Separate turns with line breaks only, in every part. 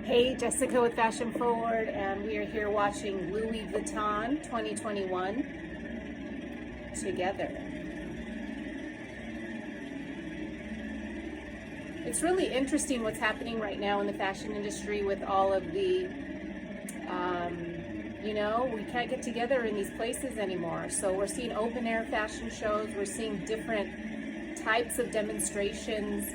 Hey, Jessica with Fashion Forward, and we are here watching Louis Vuitton 2021 together. It's really interesting what's happening right now in the fashion industry with all of the, we can't get together in these places anymore. So we're seeing open air fashion shows, we're seeing different types of demonstrations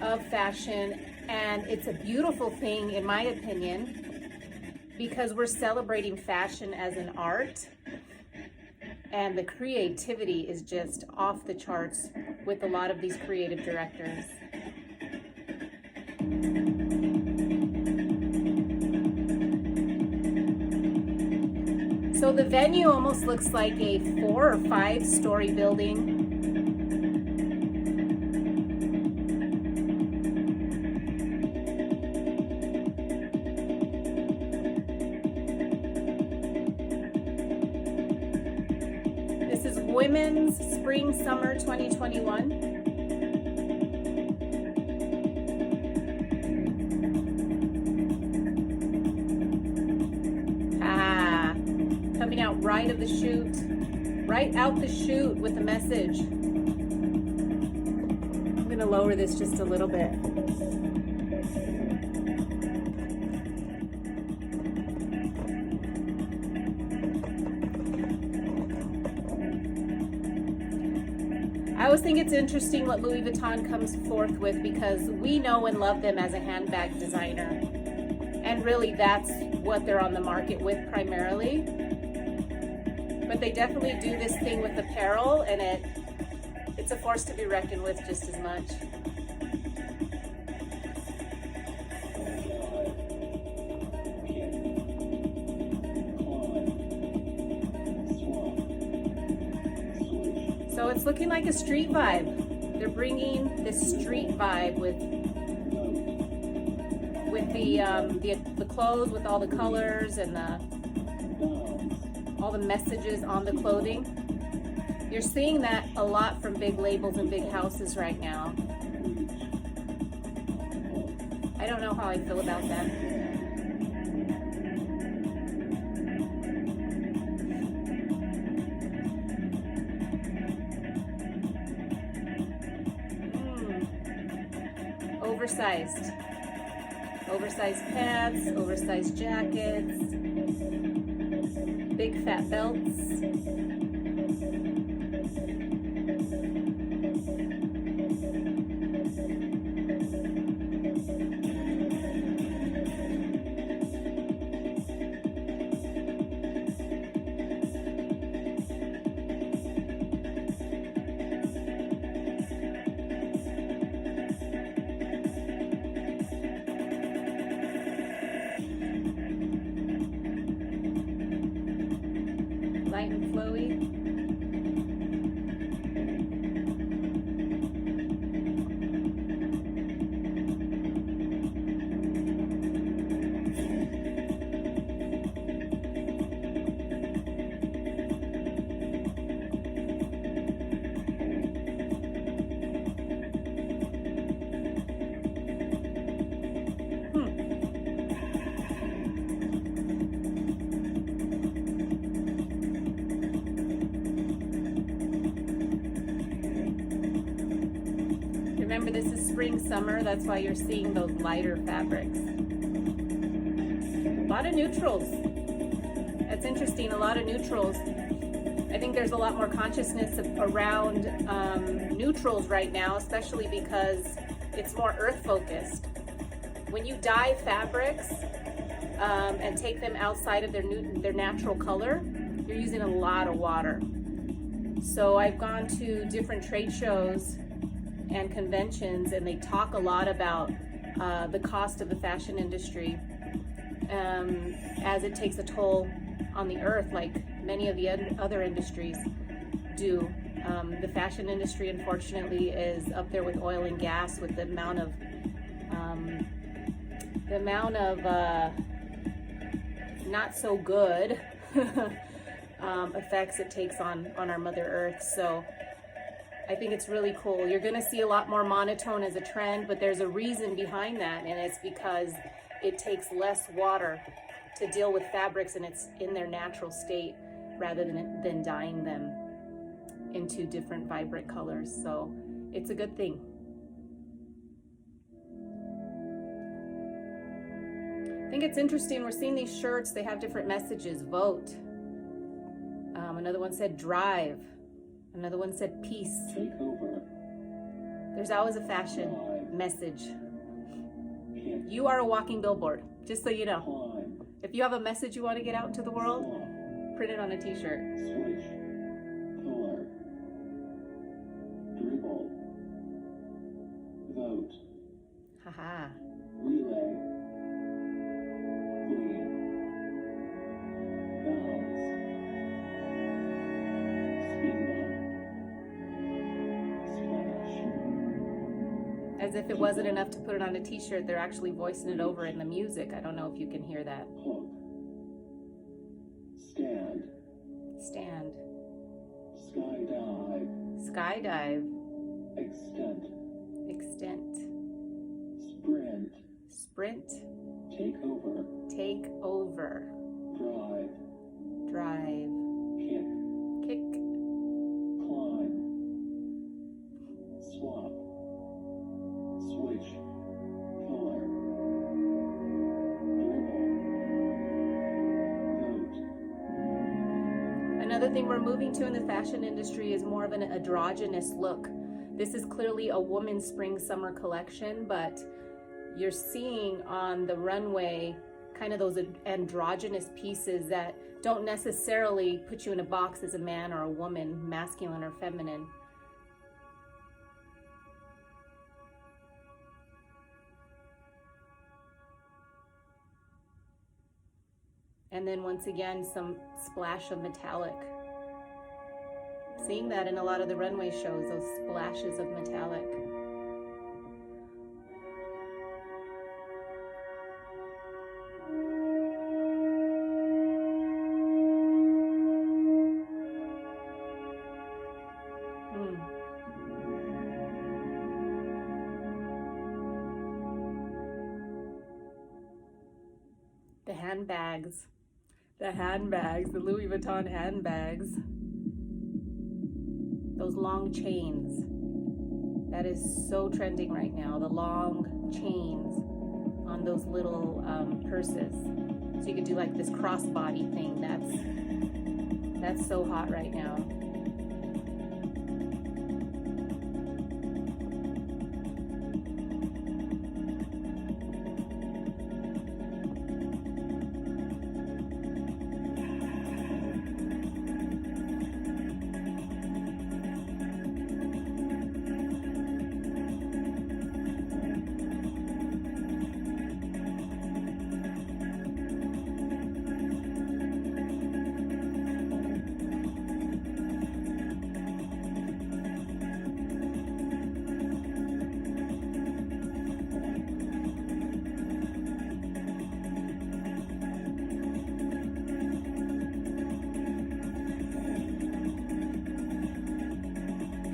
of fashion. And it's a beautiful thing, in my opinion, because we're celebrating fashion as an art, and the creativity is just off the charts with a lot of these creative directors. So the venue almost looks like a 4 or 5 story building. This is Women's Spring Summer 2021. Coming out right out the chute with a message. I'm gonna lower this just a little bit. I always think it's interesting what Louis Vuitton comes forth with, because we know and love them as a handbag designer. And really that's what they're on the market with primarily. But they definitely do this thing with apparel, and it's a force to be reckoned with just as much. So it's looking like a street vibe. They're bringing this street vibe with the clothes, with all the colors and all the messages on the clothing. You're seeing that a lot from big labels and big houses right now. I don't know how I feel about that. Oversized pants, oversized jackets, big fat belts. Light and flowy. Remember, this is spring, summer, that's why you're seeing those lighter fabrics. A lot of neutrals. That's interesting, a lot of neutrals. I think there's a lot more consciousness around neutrals right now, especially because it's more earth focused. When you dye fabrics and take them outside of their natural color, you're using a lot of water. So I've gone to different trade shows and conventions, and they talk a lot about the cost of the fashion industry as it takes a toll on the earth, like many of the other industries do. The fashion industry, unfortunately, is up there with oil and gas with the amount of not so good effects it takes on our Mother Earth. So I think it's really cool. You're going to see a lot more monotone as a trend, but there's a reason behind that, and it's because it takes less water to deal with fabrics and it's in their natural state rather than dyeing them into different vibrant colors. So it's a good thing. I think it's interesting, we're seeing these shirts, they have different messages. Vote. Another one said drive. Another one said peace.
Take over.
There's always a fashion message. You are a walking billboard, just so you know.
Climb.
If you have a message you want to get out into the world,
Swap.
print it on a t-shirt.
Switch. Color. Dribble. Vote.
Haha.
Relay. Clean. Bounce. Speed up. Splash.
As if it wasn't enough to put it on a t-shirt, they're actually voicing it over in the music. I don't know if you can hear that.
Hook. Stand.
Stand.
Skydive.
Skydive.
Extent.
Extent.
Sprint.
Sprint.
Take over.
Take over.
Drive.
Drive.
Kick.
Kick.
Climb. Swap. Switch. Color. Dribble. Vote.
Another thing we're moving to in the fashion industry is more of an androgynous look. This is clearly a woman's spring-summer collection, but you're seeing on the runway kind of those androgynous pieces that don't necessarily put you in a box as a man or a woman, masculine or feminine. And then once again, some splash of metallic. Seeing that in a lot of the runway shows, those splashes of metallic. The handbags. The handbags, the Louis Vuitton handbags. Those long chains. That is so trending right now. The long chains on those little purses. So you could do like this crossbody thing. That's so hot right now.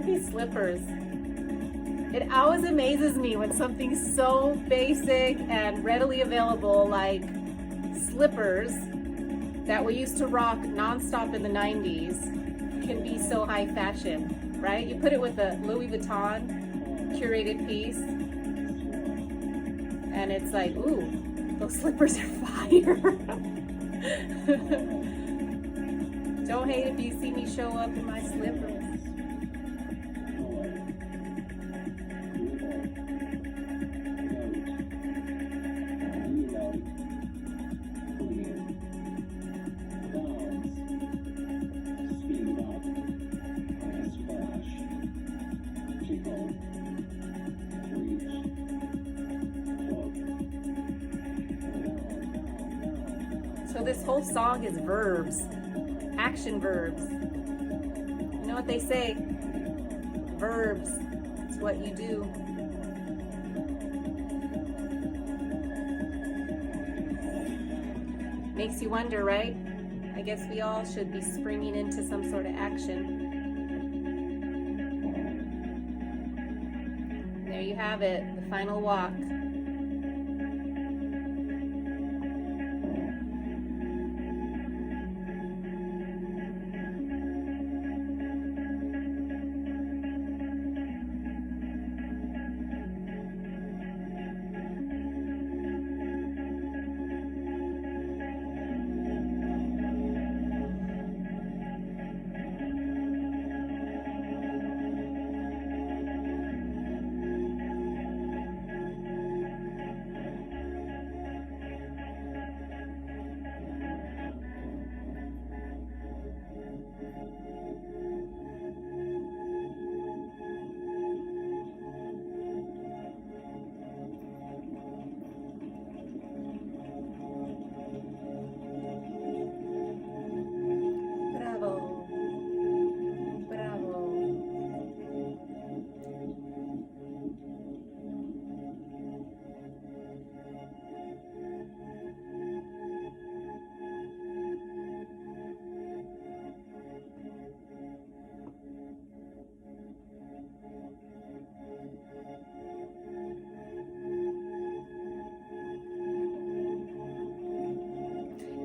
These slippers. It always amazes me when something so basic and readily available like slippers that we used to rock nonstop in the 90s can be so high fashion, right? You put it with a Louis Vuitton curated piece and it's like, ooh, those slippers are fire. Don't hate if you see me show up in my slippers. So this whole song is verbs, action verbs. You know what they say? Verbs, it's what you do. Makes you wonder, right? I guess we all should be springing into some sort of action. There you have it, the final walk.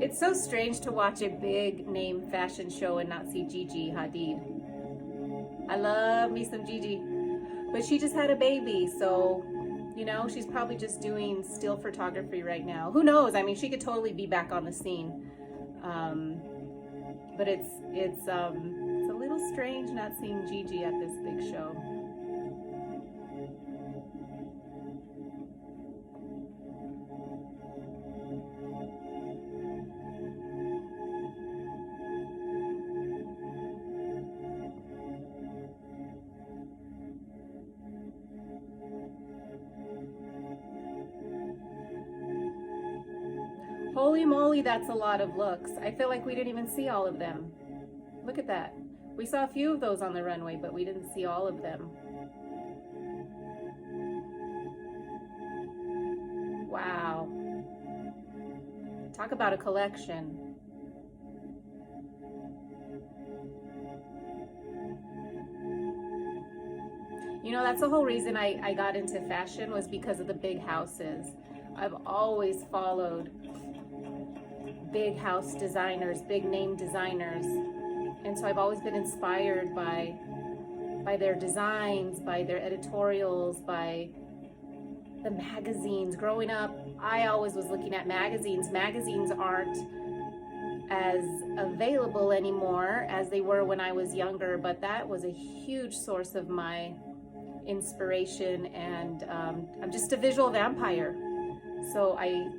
It's so strange to watch a big name fashion show and not see Gigi Hadid. I love me some Gigi, but she just had a baby, so you know, she's probably just doing still photography right now. Who knows? I mean, she could totally be back on the scene. But it's a little strange not seeing Gigi at this big show. Holy moly, that's a lot of looks. I feel like we didn't even see all of them. Look at that. We saw a few of those on the runway, but we didn't see all of them. Wow. Talk about a collection. You know, that's the whole reason I got into fashion, was because of the big houses. I've always followed big house designers, big name designers. And so I've always been inspired by their designs, by their editorials, by the magazines. Growing up, I always was looking at magazines. Magazines aren't as available anymore as they were when I was younger, but that was a huge source of my inspiration, and I'm just a visual vampire. So I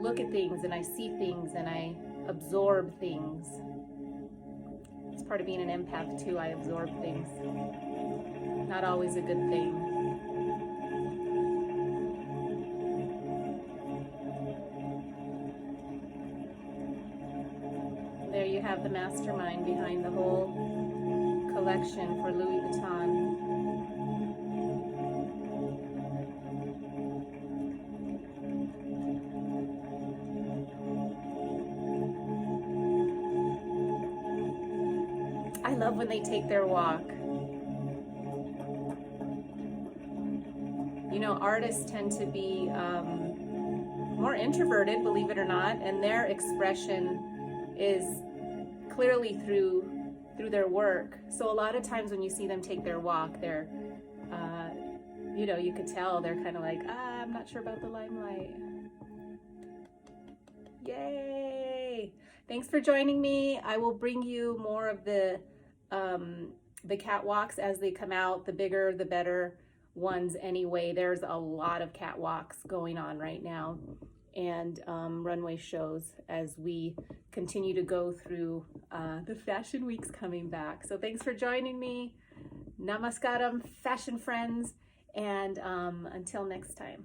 look at things and I see things and I absorb things. It's part of being an empath too. I absorb things. Not always a good thing. There you have the mastermind behind the whole collection for Louis Vuitton. I love when they take their walk. You know, artists tend to be more introverted, believe it or not, and their expression is clearly through their work. So a lot of times when you see them take their walk, they're, you know, you could tell they're kind of like, I'm not sure about the limelight. Yay! Thanks for joining me. I will bring you more of the catwalks as they come out. The bigger, the better ones anyway. There's a lot of catwalks going on right now, and runway shows as we continue to go through the fashion weeks coming back. So thanks for joining me. Namaskaram, fashion friends, and until next time.